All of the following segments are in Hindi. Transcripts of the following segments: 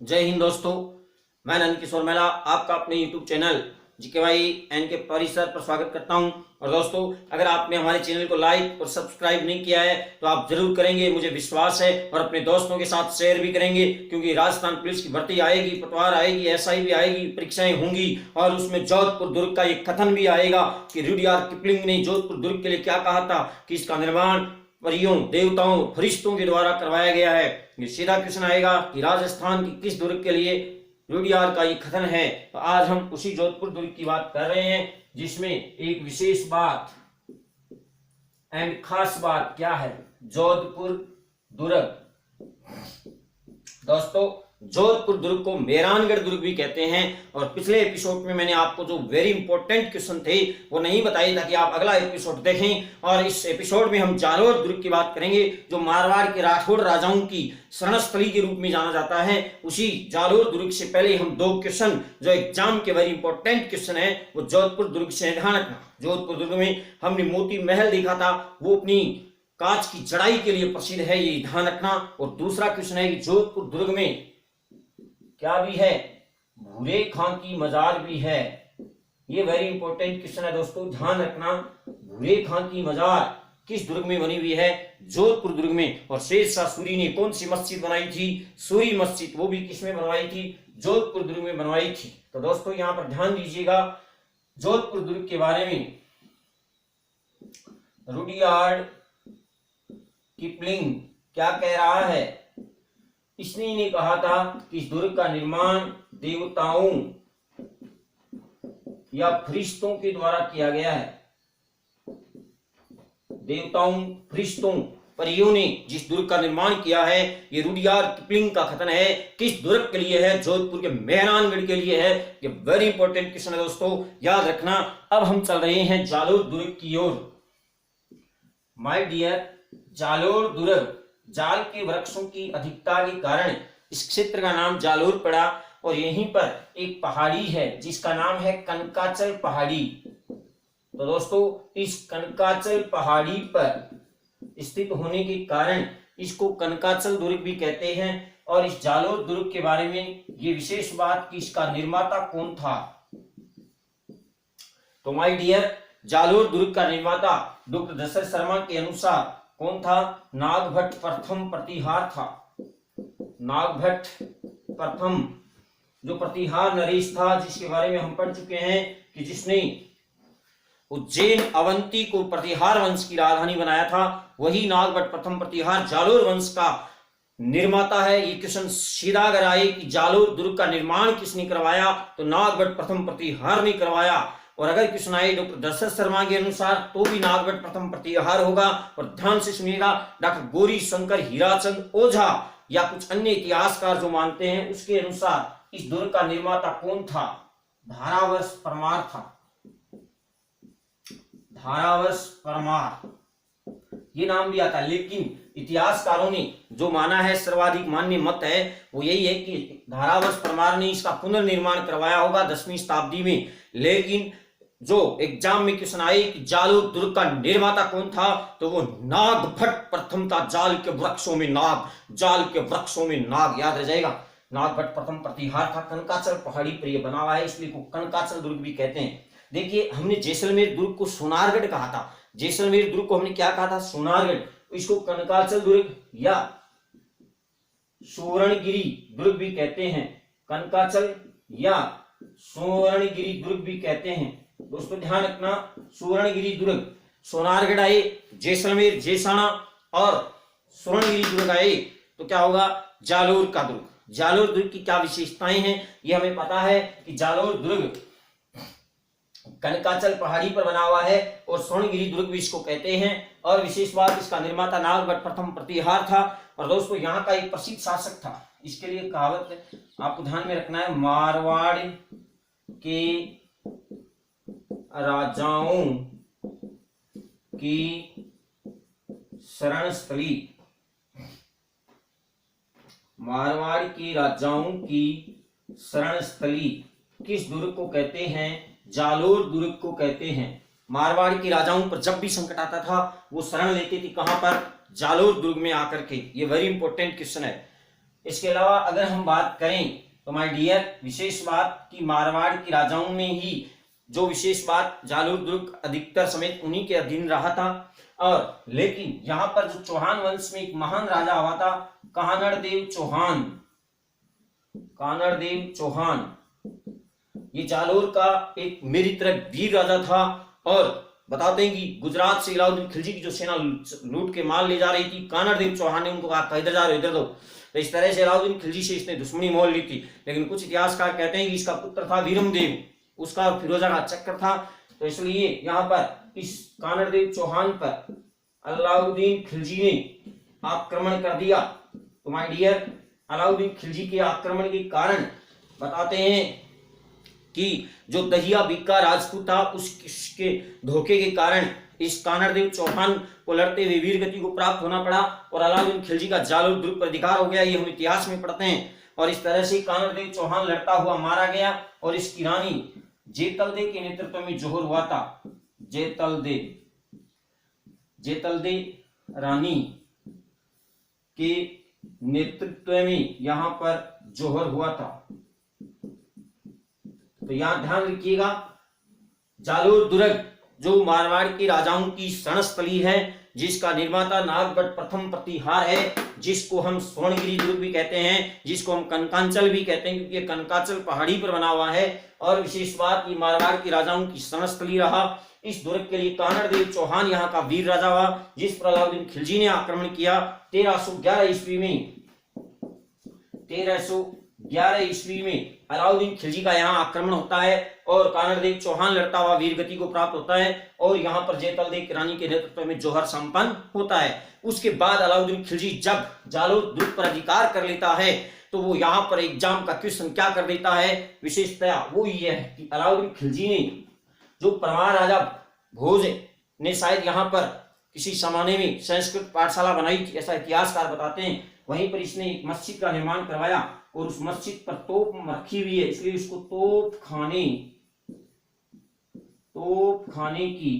जय हिंद दोस्तों, मैं नंद किशोर मेहला आपका अपने YouTube चैनल GKY एन के परिसर पर स्वागत करता हूं। और दोस्तों, अगर आपने हमारे चैनल को लाइक और सब्सक्राइब नहीं किया है तो आप जरूर करेंगे, मुझे विश्वास है, और अपने दोस्तों के साथ शेयर भी करेंगे, क्योंकि राजस्थान पुलिस की भर्ती आएगी, पटवार आएगी, SI भी आएगी, परीक्षाएं होंगी और उसमें जोधपुर दुर्ग का एक कथन भी आएगा कि रुडयार्ड किपलिंग ने जोधपुर दुर्ग के लिए क्या कहा था कि इसका निर्माण परियों, देवताओं, फरिश्तों के द्वारा करवाया गया है। ये सीधा क्वेश्चन आएगा कि राजस्थान की किस दुर्ग के लिए रुडयार्ड का ये कथन है। तो आज हम उसी जोधपुर दुर्ग की बात कर रहे हैं, जिसमें एक विशेष बात एंड खास बात क्या है, जोधपुर दुर्ग। दोस्तों, जोधपुर दुर्ग को मेहरानगढ़ दुर्ग भी कहते हैं। और पिछले एपिसोड में मैंने आपको जो वेरी इंपॉर्टेंट क्वेश्चन थे वो नहीं बताए, ताकि आप अगला एपिसोड देखें। और इस एपिसोड में हम जालोर दुर्ग की बात करेंगे, जो मारवाड़ के राठौड़ राजाओं की शरणस्थली के रूप में जाना जाता है। उसी जालोर दुर्ग से पहले हम दो क्वेश्चन जो एग्जाम के वेरी इंपॉर्टेंट क्वेश्चन है वो जोधपुर दुर्ग से ध्यान रखना। जोधपुर दुर्ग में हमने मोती महल देखा था, वो अपनी कांच की जड़ाई के लिए प्रसिद्ध है, ये ध्यान रखना। और दूसरा क्वेश्चन है कि जोधपुर दुर्ग में क्या भी है, भूरे खां की मजार भी है। ये वेरी इंपॉर्टेंट क्वेश्चन है दोस्तों, ध्यान रखना। भूरे खां की मजार किस दुर्ग में बनी हुई है? जोधपुर दुर्ग में। और शेरशाह सूरी ने कौन सी मस्जिद बनाई थी? सूरी मस्जिद। वो भी किसमें बनवाई थी? जोधपुर दुर्ग में बनवाई थी। तो दोस्तों, यहां पर ध्यान दीजिएगा, जोधपुर दुर्ग के बारे में रुडयार्ड किपलिंग क्या कह रहा है? इसने ने कहा था कि इस दुर्ग का निर्माण देवताओं या फरिश्तों के द्वारा किया गया है। देवताओं, फरिश्तों, परियों ने जिस दुर्ग का निर्माण किया है, ये रुडयार्ड किपलिंग का कथन है। किस दुर्ग के लिए है? जोधपुर के मेहरानगढ़ के लिए है। ये वेरी इंपॉर्टेंट क्वेश्चन है दोस्तों, याद रखना। अब हम चल रहे हैं जालोर दुर्ग की ओर। माय डियर, जालोर दुर्ग जाल के वृक्षों की अधिकता के कारण इस क्षेत्र का नाम जालोर पड़ा। और यहीं पर एक पहाड़ी है जिसका नाम है कनकाचल पहाड़ी। तो दोस्तों, इस कनकाचल पहाड़ी पर स्थित होने के कारण इसको कनकाचल दुर्ग भी कहते हैं। और इस जालोर दुर्ग के बारे में ये विशेष बात कि इसका निर्माता कौन था। तो माय डियर, जालोर दुर्ग का निर्माता डॉक्टर दशरथ शर्मा के अनुसार कौन था? नागभट्ट प्रथम प्रतिहार था। नागभट्ट प्रथम जो प्रतिहार नरेश था, जिसके बारे में हम पढ़ चुके हैं कि जिसने उज्जैन अवंती को प्रतिहार वंश की राजधानी बनाया था, वही नागभट्ट प्रथम प्रतिहार जालोर वंश का निर्माता है। ये क्वेश्चन सीधा अगर आए कि जालोर दुर्ग का निर्माण किसने करवाया, तो नागभट्ट प्रथम प्रतिहार ने करवाया। और अगर क्वेश्चन आए डॉक्टर दशरथ शर्मा के अनुसार, तो भी नागभट्ट प्रथम प्रतिहार होगा। और ध्यान से सुनिएगा, डॉक्टर गौरी शंकर हीराचंद ओझा या कुछ अन्य इतिहासकार जो मानते हैं, उसके अनुसार इस दुर्ग का निर्माता कौन था? धारावर्ष परमार था। धारावर्ष परमार ये नाम भी आता है, लेकिन इतिहासकारों ने जो माना है, सर्वाधिक मान्य मत है, वो यही है कि धारावर्ष परमार ने इसका पुनर्निर्माण करवाया होगा 10वीं शताब्दी में। लेकिन जो एग्जाम में क्वेश्चन आए कि जालोर दुर्ग का निर्माता कौन था, तो वो नागभट्ट प्रथम था। जाल के वृक्षों में नाग, जाल के वृक्षों में नाग, याद रह जाएगा। नागभट्ट प्रथम प्रतिहार था। कनकाचल पहाड़ी पर यह बना हुआ है, इसलिए को कनकाचल दुर्ग भी कहते हैं। देखिए, हमने जैसलमेर दुर्ग को सोनारगढ़ कहा था। जैसलमेर दुर्ग को हमने क्या कहा था? सोनारगढ़। इसको कनकाचल दुर्ग या सुवर्णगिरी दुर्ग भी कहते हैं। कनकाचल या सुवर्णगिरी दुर्ग भी कहते हैं। दोस्तों, ध्यान रखना, सुवर्णगिरी दुर्ग, सोनारगढ़ आए, जैसलमेर, जैसाना और सुवर्णगिरी दुर्ग आए, तो क्या होगा? जालोर का दुर्ग। जालोर दुर्ग की क्या विशेषताएं हैं, ये हमें पता है कि जालोर दुर्ग कनकाचल पहाड़ी पर बना हुआ है और स्वर्णगिरी दुर्ग भी इसको कहते हैं। और विशेष बात, इसका निर्माता नागभट्ट प्रथम प्रतिहार था। और दोस्तों, यहाँ का एक प्रसिद्ध शासक था, इसके लिए कहावत आपको ध्यान में रखना है, मारवाड़ के राजाओं की शरणस्थली। मारवाड़ के राजाओं की शरणस्थली किस दुर्ग को कहते हैं? जालोर दुर्ग को कहते हैं। मारवाड़ के राजाओं पर जब भी संकट आता था, वो शरण लेते थे कहां पर? जालोर दुर्ग में आकर के। ये वेरी इंपॉर्टेंट क्वेश्चन है। इसके अलावा अगर हम बात करें तो माय डियर, विशेष बात कि मारवाड़ के राजाओं में ही जो विशेष बात, जालोर दुर्ग अधिकतर समेत उन्हीं के अधीन रहा था। और लेकिन यहाँ पर जो चौहान वंश में एक महान राजा हुआ था, कानड़देव चौहान, कानड़देव चौहान, ये जालोर का एक मेरी तरह वीर राजा था। और बताते हैं कि गुजरात से अलाउद्दीन खिलजी की जो सेना लूट के माल ले जा रही थी, कानड़देव चौहान ने उनको कहा इधर जा रहे हो, इधर दो। तो इस तरह से अलाउद्दीन खिलजी से इसने दुश्मनी मोल ली थी। लेकिन कुछ इतिहासकार कहते हैं कि इसका पुत्र था वीरमदेव, उसका फिरोजा का चक्कर था। तो इसलिए यहाँ पर इस कानड़देव चौहान पर अलाउद्दीन खिलजी ने आक्रमण कर दिया। तो माय डियर, अलाउद्दीन खिलजी के आक्रमण के कारण बताते हैं कि जो दहिया बीका राजपूत था, उसके धोखे के कारण इस कानड़देव चौहान को लड़ते हुए वीर गति को प्राप्त होना पड़ा और अलाउद्दीन खिलजी का जालोर दुर्ग पर अधिकार हो गया। ये हम इतिहास में पढ़ते हैं। और इस तरह से कानड़देव चौहान लड़ता हुआ मारा गया और इसकी रानी जेतलदे के नेतृत्व में जोहर हुआ था। जेतलदे रानी के नेतृत्व में यहां पर जोहर हुआ था। तो यहां ध्यान रखिएगा, जालोर दुर्ग जो मारवाड़ के राजाओं की शरणस्थली है, जिसका निर्माता नागभट्ट प्रथम प्रतिहार है, जिसको हम स्वर्णगिरी दुर्ग भी कहते हैं, जिसको हम कनकांचल भी कहते हैं, क्योंकि ये कनकांचल पहाड़ी पर बना हुआ है। और विशेष बात, ये मारवाड़ के राजाओं की शरणस्थली रहा। इस दुर्ग के लिए कानड़देव चौहान यहाँ का वीर राजा हुआ, जिस पर अलाउद्दीन खिलजी ने आक्रमण किया 1311 ईस्वी में। 1311 ईस्वी में अलाउद्दीन खिलजी का यहाँ आक्रमण होता है और कानड़देव चौहान लड़ता हुआ वीर गति को प्राप्त होता है और यहाँ पर जेतलदे की रानी के नेतृत्व में जोहर संपन्न होता है। उसके बाद अलाउद्दीन खिलजी जब जालोर दुर्ग पर अधिकार कर लेता है तो वो यहाँ पर एग्जाम का क्वेश्चन क्या कर देता है, विशेषतया वो ये है कि अलाउद्दीन खिलजी ने जो परमार राजा भोज ने शायद यहाँ पर किसी जमाने में संस्कृत पाठशाला बनाई थी, ऐसा इतिहासकार बताते हैं। वहीं पर इसने एक मस्जिद का निर्माण करवाया और उस मस्जिद पर तोप रखी हुई है, इसलिए उसको तोप खाने की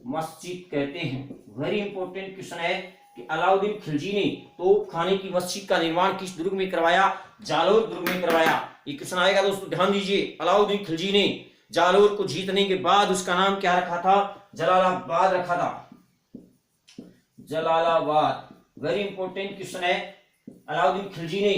मस्जिद कहते हैं। वेरी इंपॉर्टेंट क्वेश्चन है कि अलाउद्दीन खिलजी ने तोप खाने की मस्जिद का निर्माण किस दुर्ग में करवाया? जालोर दुर्ग में करवाया। ये क्वेश्चन आएगा दोस्तों, ध्यान दीजिए। अलाउद्दीन खिलजी ने जालोर को जीतने के बाद उसका नाम क्या रखा था? जलालाबाद रखा था, जलालाबाद। वेरी इंपॉर्टेंट क्वेश्चन है, अलाउद्दीन खिलजी ने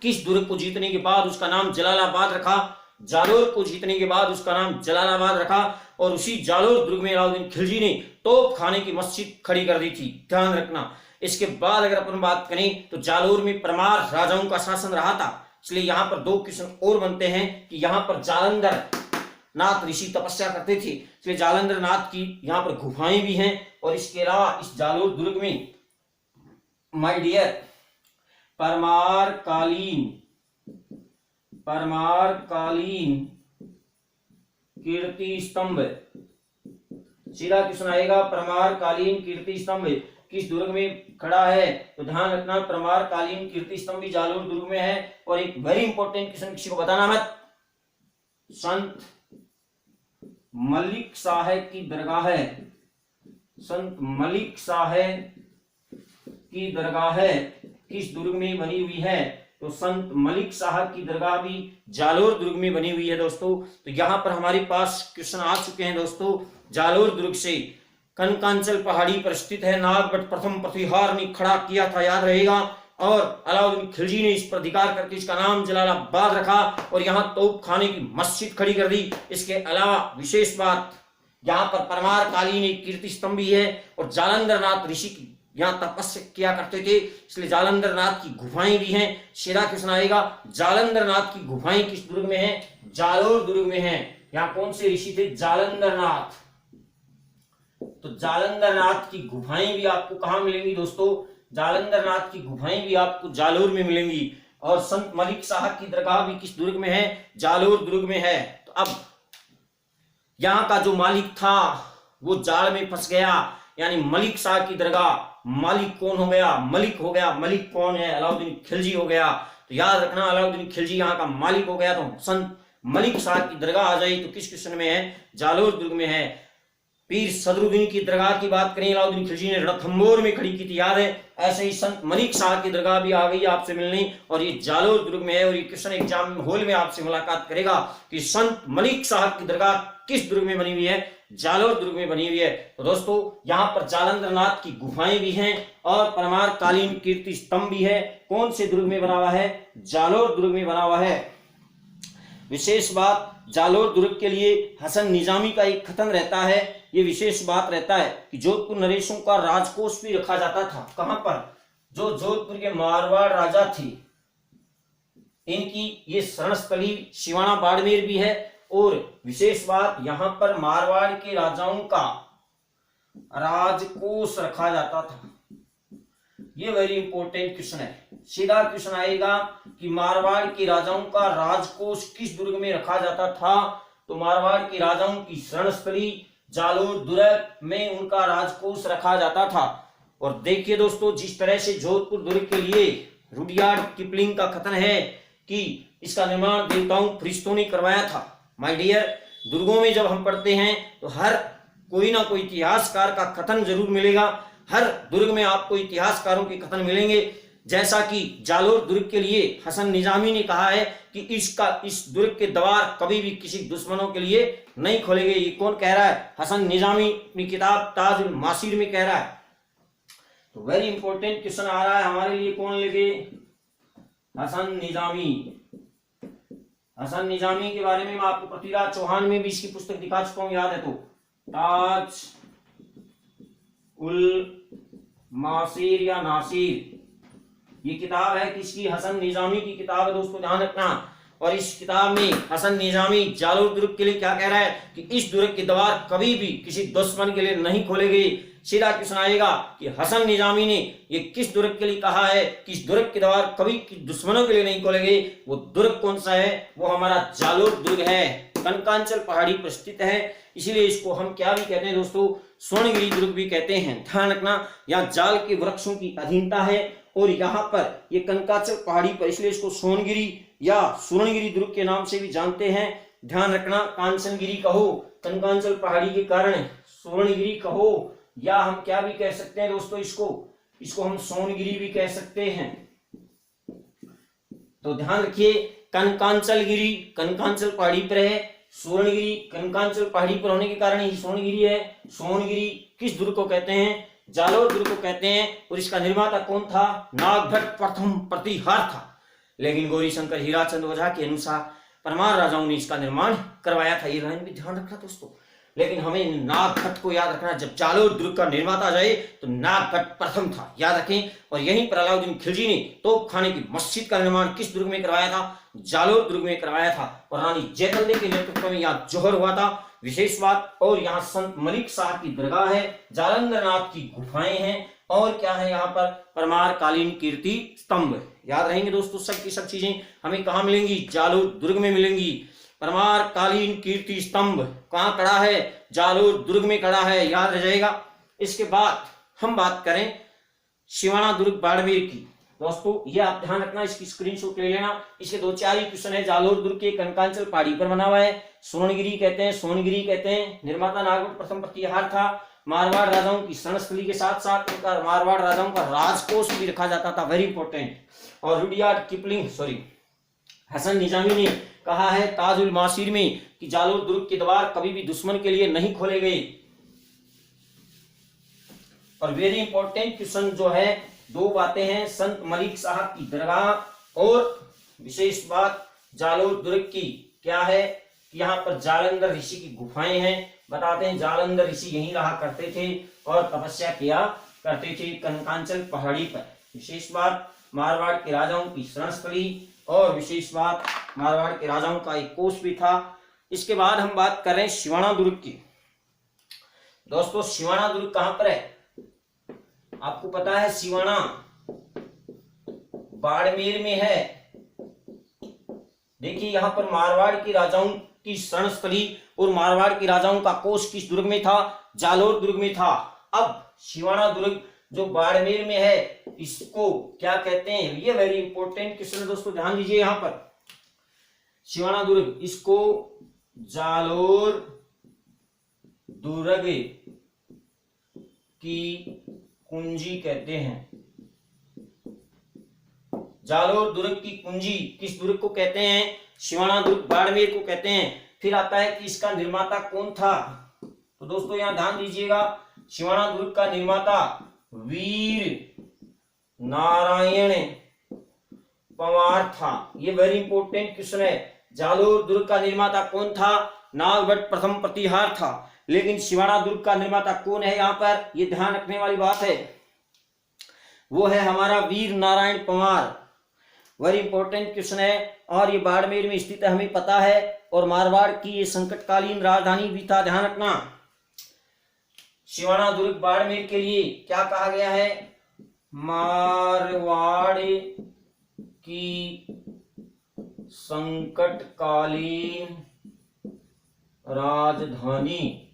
किस दुर्ग को जीतने के बाद उसका नाम जलालाबाद रखा? जालोर को जीतने के बाद उसका नाम जलालाबाद रखा और उसी जालोर दुर्ग में अलाउद्दीन खिलजी ने तोप खाने की मस्जिद खड़ी कर दी थी, ध्यान रखना। इसके बाद अगर अपन बात करें तो जालोर में परमार राजाओं का शासन रहा था, इसलिए यहाँ पर दो क्वेश्चन और बनते हैं कि यहाँ पर जालंधर नाथ ऋषि तपस्या करते थे, इसलिए जालंधर नाथ की यहाँ पर गुफाएं भी हैं। और इसके अलावा इस जालोर दुर्ग में माय डियर परमार कालीन कीर्ति स्तंभ, सीधा क्वेश्चन आएगा, परमार कालीन कीर्ति स्तंभ किस दुर्ग में खड़ा है? तो ध्यान रखना, परमार कालीन कीर्ति स्तंभ भी जालोर दुर्ग में है। और एक वेरी इंपॉर्टेंट क्वेश्चन किसी को बताना मत, संत मलिक शाह की दरगाह है, संत मलिक शाह की दरगाह किस दुर्ग में बनी हुई है? तो संत मलिक शाह की दरगाह भी जालोर दुर्ग में बनी हुई है दोस्तों। तो यहाँ पर हमारे पास क्वेश्चन आ चुके हैं दोस्तों। जालोर दुर्ग से कनकांचल पहाड़ी पर स्थित है, नागभट्ट प्रथम प्रतिहार ने खड़ा किया था, याद रहेगा। और अलाउद्दीन खिलजी ने इस पर अधिकार करके इसका नाम जलालाबाद रखा और यहाँ तोप खाने की मस्जिद खड़ी कर दी। इसके अलावा विशेष बात, यहाँ पर परमार कालीन एक कीर्ति स्तंभ भी है और जालंधर नाथ ऋषि यहाँ तपस्या किया करते थे, इसलिए जालंधर नाथ की गुफाएं भी हैं। सीधा क्वेश्चन आएगा, जालंधर नाथ की गुफाएं किस दुर्ग में है? जालोर दुर्ग में है। यहाँ कौन से ऋषि थे? जालंधर नाथ। तो जालंधर नाथ की गुफाएं भी आपको कहां मिलेंगी दोस्तों? जालंधर नाथ की गुफाएं भी आपको जालोर में मिलेंगी। और संत मलिक शाह की दरगाह भी किस दुर्ग में है? जालोर दुर्ग में है। तो अब यहाँ का जो मालिक था वो जाल में फंस गया, यानी मलिक शाह की दरगाह मालिक कौन हो गया? मलिक हो गया। मलिक कौन है? अलाउद्दीन खिलजी हो गया। तो याद रखना, अलाउद्दीन खिलजी यहाँ का मालिक हो गया। तो संत मलिक शाह की दरगाह आ जाए तो किस क्वेश्चन में है? जालोर दुर्ग में है। पीर सदरुद्दीन की दरगाह की बात करें, अलाउद्दीन खिलजी ने रणथंभौर में खड़ी की थी, याद है। ऐसे ही संत मलिक शाह की दरगाह भी आ गई आपसे मिलने, और ये जालोर दुर्ग में है। और ये क्वेश्चन एग्जाम हॉल में आपसे मुलाकात करेगा कि संत मलिक साहब की दरगाह किस दुर्ग में बनी हुई है, जालोर दुर्ग में बनी हुई है। तो दोस्तों यहाँ पर जालंधर नाथ की गुफाएं भी हैं और परमार कालीन कीर्ति स्तंभ भी है। कौन से दुर्ग में बना हुआ है, जालोर दुर्ग में बना हुआ है। विशेष बात जालोर दुर्ग के लिए हसन निजामी का एक कथन रहता है, ये विशेष बात रहता है कि जोधपुर नरेशों का राजकोष भी रखा जाता था। कहां पर, जो जोधपुर के मारवाड़ राजा थे, इनकी ये शरणस्थली सिवाना बाड़मेर भी है। और विशेष बात यहाँ पर मारवाड़ के राजाओं का राजकोष रखा जाता था। ये वेरी इंपॉर्टेंट क्वेश्चन है, सीधा क्वेश्चन आएगा कि मारवाड़ के राजाओं का राजकोष किस दुर्ग में रखा जाता था। तो मारवाड़ के राजाओं की शरणस्थली जालोर दुर्ग में उनका राजकोष रखा जाता था। और देखिए दोस्तों, जिस तरह से जोधपुर दुर्ग के लिए रुडयार्ड किपलिंग का कथन है कि इसका निर्माण देवताओं फरिश्तों ने करवाया था। माय डियर, दुर्गों में जब हम पढ़ते हैं तो हर कोई ना कोई इतिहासकार का कथन जरूर मिलेगा। हर दुर्ग में आपको इतिहासकारों के कथन मिलेंगे। जैसा कि जालोर दुर्ग के लिए हसन निजामी ने कहा है कि इस दुर्ग के द्वार कभी भी किसी दुश्मनों के लिए नहीं खोलेंगे। ये कौन कह रहा है, हसन निजामी अपनी किताब ताजुल मासीर में कह रहा है। तो वेरी इंपॉर्टेंट क्वेश्चन आ रहा है हमारे लिए, कौन लेंगे, हसन निजामी। हसन निजामी के बारे में मैं आपको पृथ्वीराज चौहान में भी इसकी पुस्तक दिखा चुका हूं, याद है तो, ताज उल मासीर या नासिर, ये किताब है किसकी, हसन निजामी की किताब है दोस्तों, ध्यान रखना। और इस किताब में हसन निजामी जालोर दुर्ग के लिए क्या कह रहा है कि इस दुर्ग के द्वार कभी भी किसी दुश्मन के लिए नहीं खोले गए। सीधा क्वेश्चन आएगा कि हसन निजामी ने ये किस दुर्ग के लिए कहा है कि इस दुर्ग के द्वार कभी दुश्मनों के लिए नहीं खोले गए। वो दुर्ग कौन सा है, वो हमारा जालोर दुर्ग है, कनकांचल पहाड़ी पर स्थित है। इसीलिए इसको हम क्या भी कहते हैं दोस्तों, स्वर्णगिरी दुर्ग भी कहते हैं। ध्यान रखना, यहाँ जाल के वृक्षों की अधीनता है और यहाँ पर ये कनकांचल पहाड़ी पर, इसलिए इसको सोनगिरी या स्वर्णगिरी दुर्ग के नाम से भी जानते हैं। ध्यान रखना, कांचनगिरी कहो कनकांचल पहाड़ी के कारण, स्वर्णगिरी कहो, या हम क्या भी कह सकते हैं दोस्तों, इसको हम सोनगिरी भी कह सकते हैं। तो ध्यान रखिए, कनकांचल गिरी कनकांचल पहाड़ी पर है, स्वर्णगिरी कनकांचल पहाड़ी पर होने के कारण ही सोनगिरी है। सोनगिरी किस दुर्ग को कहते हैं, जालोर दुर्ग को कहते हैं। और इसका निर्माता कौन था, नागभट्ट प्रथम प्रतिहार था। लेकिन गौरी शंकर हीराचंद ओझा के अनुसार परमार राजाओं ने इसका निर्माण करवाया था। ये लाइन भी ध्यान रखना दोस्तों। लेकिन हमें नागभट्ट को याद रखना, जब जालोर दुर्ग का निर्माता जाए तो नागभट्ट प्रथम था, याद रखें। और यहीं पर अलाउद्दीन खिलजी ने तोपखाने की मस्जिद का निर्माण किस दुर्ग में करवाया था, जालोर दुर्ग में करवाया था। और रानी जैतलदे के नेतृत्व में यहाँ जोहर हुआ था। विशेष बात, और यहाँ संत मलिक शाह की दरगाह है, जालंधर नाथ की गुफाएं हैं, और क्या है यहाँ पर परमार कालीन कीर्ति स्तंभ। याद रहेंगे दोस्तों, सब की सब चीजें हमें कहाँ मिलेंगी, जालोर दुर्ग में मिलेंगी। परमार कालीन कीर्ति स्तंभ कहाँ खड़ा है, जालोर दुर्ग में खड़ा है, याद रह जाएगा। इसके बाद हम बात करें सिवाना दुर्ग बाड़मेर की। दोस्तों ये आप ध्यान रखना, इसकी स्क्रीनशॉट ले लेना। इसके 2-4 ही क्वेश्चन है। जालोर दुर्ग के कनकांचल पहाड़ी पर बना हुआ है, सोनगिरी कहते हैं, सोनगिरी कहते हैं। निर्माता नागभट्ट प्रथम प्रतिहार था। मारवाड़ राजाओं की शरणस्थली के साथ साथ उनका मारवाड़ राजाओं का राजकोष भी रखा जाता था, वेरी इंपॉर्टेंट। और रुडयार्ड किपलिंग हसन निजामी ने कहा है ताजुल मासीर में कि जालोर दुर्ग के द्वार कभी भी दुश्मन के लिए नहीं खोले गए। और वेरी इंपॉर्टेंट क्वेश्चन जो है, 2 बातें हैं, संत मलिक साहब की दरगाह और विशेष बात जालोर दुर्ग की क्या है कि यहाँ पर जालंधर ऋषि की गुफाएं हैं। बताते हैं जालंधर ऋषि यहीं रहा करते थे और तपस्या किया करते थे कनकांचल पहाड़ी पर। विशेष बात, मारवाड़ के राजाओं की शरणस्थली, और विशेष बात मारवाड़ के राजाओं का एक कोष भी था। इसके बाद हम बात कर रहे हैं सिवाना दुर्ग की। दोस्तों सिवाना दुर्ग कहां पर है, आपको पता है, सिवाना बाड़मेर में है। देखिए यहां पर मारवाड़ के राजाओं की शरणस्थली और मारवाड़ के राजाओं का कोष किस दुर्ग में था, जालोर दुर्ग में था। अब सिवाना दुर्ग जो बाड़मेर में है, इसको क्या कहते हैं, ये वेरी इंपॉर्टेंट क्वेश्चन है दोस्तों, ध्यान दीजिए। यहां पर सिवाना दुर्ग, इसको जालोर दुर्ग की कुंजी कहते हैं। जालोर दुर्ग की कुंजी किस दुर्ग को कहते हैं? सिवाना दुर्ग बाड़मेर को कहते हैं। फिर आता है कि इसका निर्माता कौन था। तो दोस्तों यहां ध्यान दीजिएगा, सिवाना दुर्ग का निर्माता वीर नारायण पंवार था। ये वेरी इंपॉर्टेंट क्वेश्चन है। जालोर दुर्ग का निर्माता कौन था? नागभट्ट प्रथम प्रतिहार था। लेकिन सिवाना दुर्ग का निर्माता कौन है यहाँ पर, ये ध्यान रखने वाली बात है, वो है हमारा Veer Narayan Panwar. Very important question है। और ये बाड़मेर में स्थित है, हमें पता है, और मारवाड़ की ये संकटकालीन राजधानी भी था। ध्यान रखना, सिवाना दुर्ग बाड़मेर के लिए क्या कहा गया है? मारवाड़ की संकटकालीन राजधानी।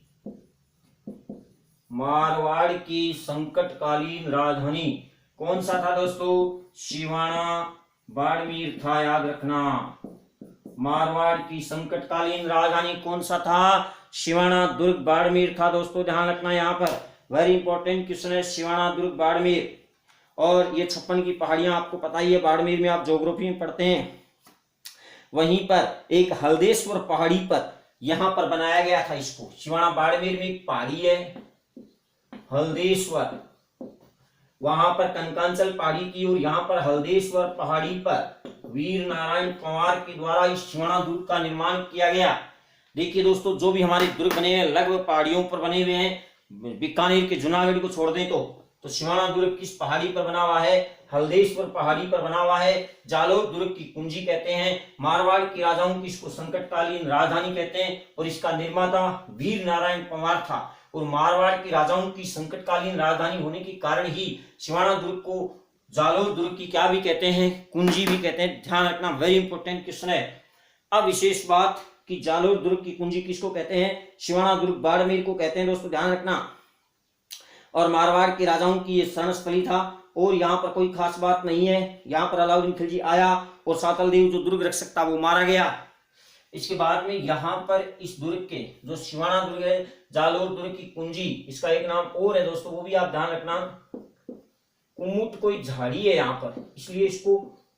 मारवाड़ की संकटकालीन राजधानी कौन सा था दोस्तों? सिवाना बाड़मेर था। याद रखना, मारवाड़ की संकटकालीन राजधानी कौन सा था? सिवाना दुर्ग बाड़मेर था। दोस्तों ध्यान रखना, यहाँ पर वेरी इंपॉर्टेंट क्वेश्चन है, सिवाना दुर्ग बाड़मेर। और ये 56 की पहाड़ियां आपको पता ही है, बाड़मेर में आप ज्योग्राफी में पढ़ते हैं। वहीं पर एक हल्देश्वर पहाड़ी पर यहां पर बनाया गया था इसको। सिवाना बाड़मेर में एक पहाड़ी है हल्देश्वर, वहां पर कनकांचल पहाड़ी की, और यहाँ पर हल्देश्वर पहाड़ी पर वीर नारायण पंवार के द्वारा इस सिवाना दुर्ग का निर्माण किया गया। देखिए दोस्तों, जो भी हमारे दुर्ग बने हैं लगभग पहाड़ियों पर बने हुए हैं। बीकानेर के जूनागढ़ को छोड़ दें तो सिवाना दुर्ग किस पहाड़ी पर बना हुआ है? हल्देश्वर पहाड़ी पर बना हुआ है। जालोर दुर्ग की कुंजी कहते हैं। मारवाड़ की राजाओं की इसको संकटकालीन राजधानी कहते हैं, और इसका निर्माता वीर नारायण पंवार था। और मारवाड़ की राजाओं की संकटकालीन राजधानी होने के कारण ही सिवाना दुर्ग को जालोर दुर्ग की क्या भी कहते हैं? कुंजी भी कहते हैं। ध्यान रखना, वेरी इंपॉर्टेंट क्वेश्चन है। अब विशेष बात कि जालोर दुर्ग की कुंजी किसको कहते हैं? सिवाना दुर्ग बाड़मेर को कहते हैं। दोस्तों ध्यान रखना, और मारवाड़ के राजाओं की ये शरणस्थली था। और यहाँ पर कोई खास बात नहीं है, यहाँ पर अलाउद्दीन खिलजी आया और सातल देव जो दुर्ग रक्षक था वो मारा गया। इसके बाद में यहाँ पर इस दुर्ग के जो सिवाना दुर्ग है, जालोर दुर्ग की कुंजी, इसका एक नाम और है दोस्तों, वो भी आप ध्यान रखना, कुमुट कोई झाड़ी है यहाँ पर, इसलिए इसको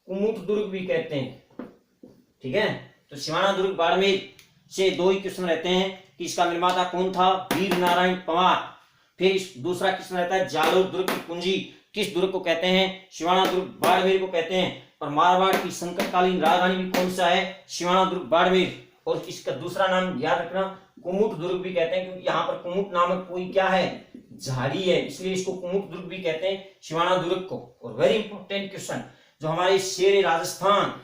कुमुट दुर्ग भी कहते हैं। ठीक है, तो सिवाना दुर्ग बाड़मेर से दो ही क्वेश्चन रहते हैं कि इसका निर्माता कौन था? वीर नारायण पंवार। फिर दूसरा क्वेश्चन रहता है जालोर दुर्ग की कुंजी किस दुर्ग को कहते हैं? सिवाना दुर्ग बाड़मेर को कहते हैं। और मारवाड़ की संकटकालीन राजधानी भी कौन सा है? सिवाना दुर्ग बाड़मेर। और इसका दूसरा नाम याद रखना, कुमुट दुर्ग भी कहते हैं, क्योंकि यहाँ पर कुमुट नामक कोई क्या है? झाड़ी है, इसलिए इसको कुमुट दुर्ग भी कहते हैं, सिवाना दुर्ग को। और वेरी इंपॉर्टेंट क्वेश्चन, जो हमारे शेर राजस्थान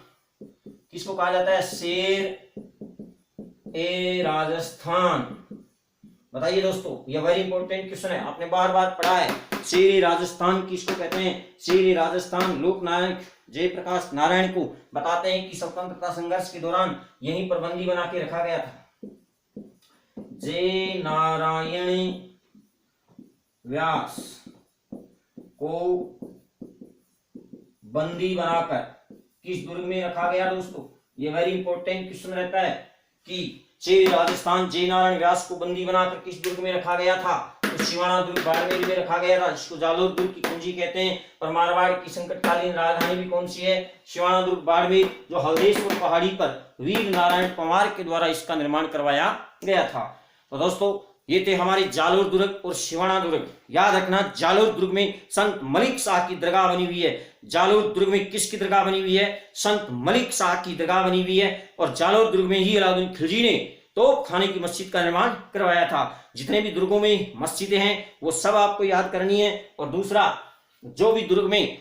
किसको कहा जाता है? शेर ए राजस्थान। बताइए दोस्तों, ये वेरी इंपॉर्टेंट क्वेश्चन है, आपने बार बार पढ़ा है। शेर राजस्थान किसको कहते हैं? शेर राजस्थान लोक नायक जयप्रकाश नारायण को बताते हैं कि स्वतंत्रता संघर्ष के दौरान यहीं पर बंदी बना के रखा गया था। जय नारायण व्यास को बंदी बनाकर किस दुर्ग में रखा गया दोस्तों? ये वेरी इंपॉर्टेंट क्वेश्चन रहता है कि शेर राजस्थान जय नारायण व्यास को बंदी बनाकर किस दुर्ग में रखा गया था? तो सिवाना दुर्ग बाड़मेर में रखा गया था, इसको जालोर दुर्ग की कुंजी कहते हैं। और मारवाड़ की संकटकालीन राजधानी भी कौन सी है? सिवाना दुर्ग बाड़मेर, जो हल्देश्वर पहाड़ी पर वीर नारायण पंवार के द्वारा इसका निर्माण करवाया गया था। तो दोस्तों ये थे हमारे जालोर दुर्ग और सिवाना दुर्ग। याद रखना, जालोर दुर्ग में संत मलिक शाह की दरगाह बनी हुई है। जालोर दुर्ग में किसकी दरगाह बनी हुई है? संत मलिक शाह की दरगाह बनी हुई है। और जालोर दुर्ग में ही अलाउद्दीन खिलजी ने तोप खाने की मस्जिद का निर्माण करवाया था। जितने भी दुर्गों में मस्जिदें हैं वो सब आपको याद करनी है। और दूसरा, जो भी दुर्ग में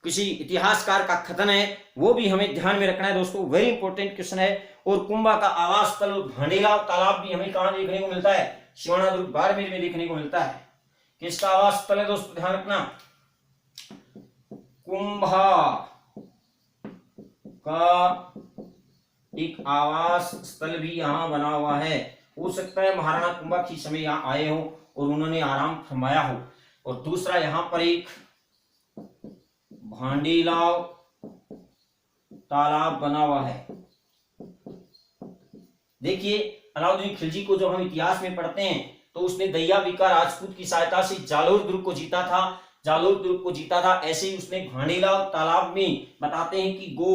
किसी इतिहासकार का कथन है वो भी हमें ध्यान में रखना है दोस्तों, वेरी इंपॉर्टेंट क्वेश्चन है। और कुंभा का आवास स्थल भांडेला तालाब भी हमें कहां देखने को मिलता है? सिवाना दुर्ग बाड़मेर में देखने को मिलता है। किसका आवास स्थल है दोस्तों? ध्यान रखना, कुंभा का एक आवास स्थल भी यहाँ बना हुआ है। हो सकता है महाराणा कुंभा की समय यहाँ आए हो और उन्होंने आराम फरमाया हो। और दूसरा, यहाँ पर एक भांडीलाव तालाब बना हुआ है। देखिए, अलाउद्दीन खिलजी को जब हम इतिहास में पढ़ते हैं तो उसने दहियाबीका राजपूत की सहायता से जालोर दुर्ग को जीता था। जालोर दुर्ग को जीता था। ऐसे ही उसने भांडेला तालाब में बताते हैं कि गो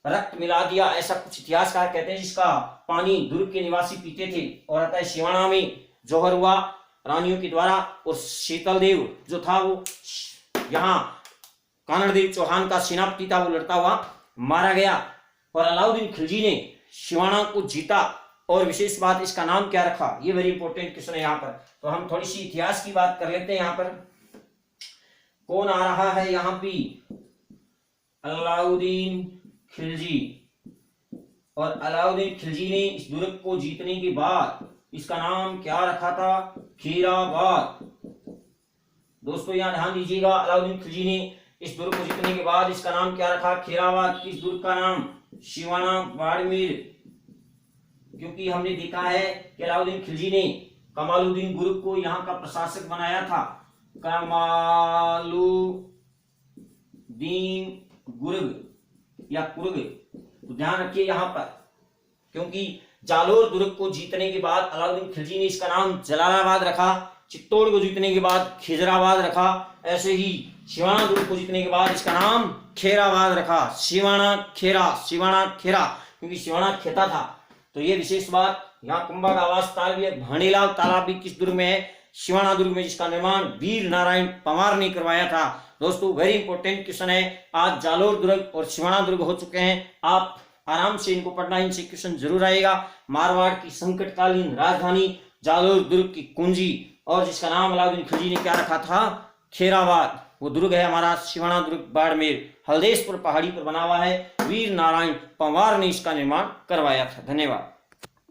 रक्त मिला दिया, ऐसा कुछ इतिहासकार कहते हैं, जिसका पानी दुर्ग के निवासी पीते थे। और आता है शिवाना में जौहर हुआ रानियों के द्वारा, और शीतल देव जो था वो यहाँ कानड़देव चौहान का सेनापति था, वो लड़ता हुआ मारा गया। और अलाउद्दीन खिलजी ने शिवाना को जीता। और विशेष बात, इसका नाम क्या रखा, ये वेरी इंपॉर्टेंट क्वेश्चन है यहाँ पर। तो हम थोड़ी सी इतिहास की बात कर लेते हैं। यहाँ पर कौन आ रहा है यहाँ पे, अलाउद्दीन खिलजी। और अलाउद्दीन खिलजी ने इस दुर्ग को जीतने के बाद इसका नाम क्या रखा था, खीराबाद। दोस्तों यहाँ ध्यान दीजिएगा, अलाउद्दीन खिलजी ने इस दुर्ग को जीतने के बाद इसका नाम क्या रखा, खीराबाद। इस दुर्ग का नाम शिवाना बाड़मेर, क्योंकि हमने देखा है कि अलाउद्दीन खिलजी ने कमालुद्दीन गुर्ग को यहाँ का प्रशासक बनाया था। कमालुद्दीन गुर्ग या कुर्ग, तो ध्यान रखिए यहाँ पर, क्योंकि जालोर दुर्ग को जीतने के बाद अलाउद्दीन खिलजी ने इसका नाम जलालाबाद रखा। चित्तौड़ को जीतने के बाद खिजराबाद रखा। ऐसे ही शिवाना दुर्ग को जीतने के बाद इसका नाम खेराबाद रखा। शिवाना खेरा, क्योंकि शिवाना खेता था। तो ये विशेष बात, यहाँ कुंभा का आवास ताल भी है, भांडेला तालाब भी किस दुर्ग में है, शिवाना दुर्ग में, जिसका निर्माण वीर नारायण पंवार ने करवाया था। दोस्तों वेरी इंपॉर्टेंट क्वेश्चन है। आज जालोर दुर्ग और शिवाना दुर्ग हो चुके हैं, आप आराम से इनको पढ़ना, इनसे क्वेश्चन जरूर आएगा। मारवाड़ की संकटकालीन राजधानी जालोर दुर्ग की कुंजी, और जिसका नाम अलाउद्दीन खिलजी ने क्या रखा था, खेराबाद। वो दुर्ग है हमारा शिवाना दुर्ग बाड़मेर, हल्देशपुर पहाड़ी पर बना हुआ है। वीर नारायण पंवार ने इसका निर्माण करवाया था। धन्यवाद।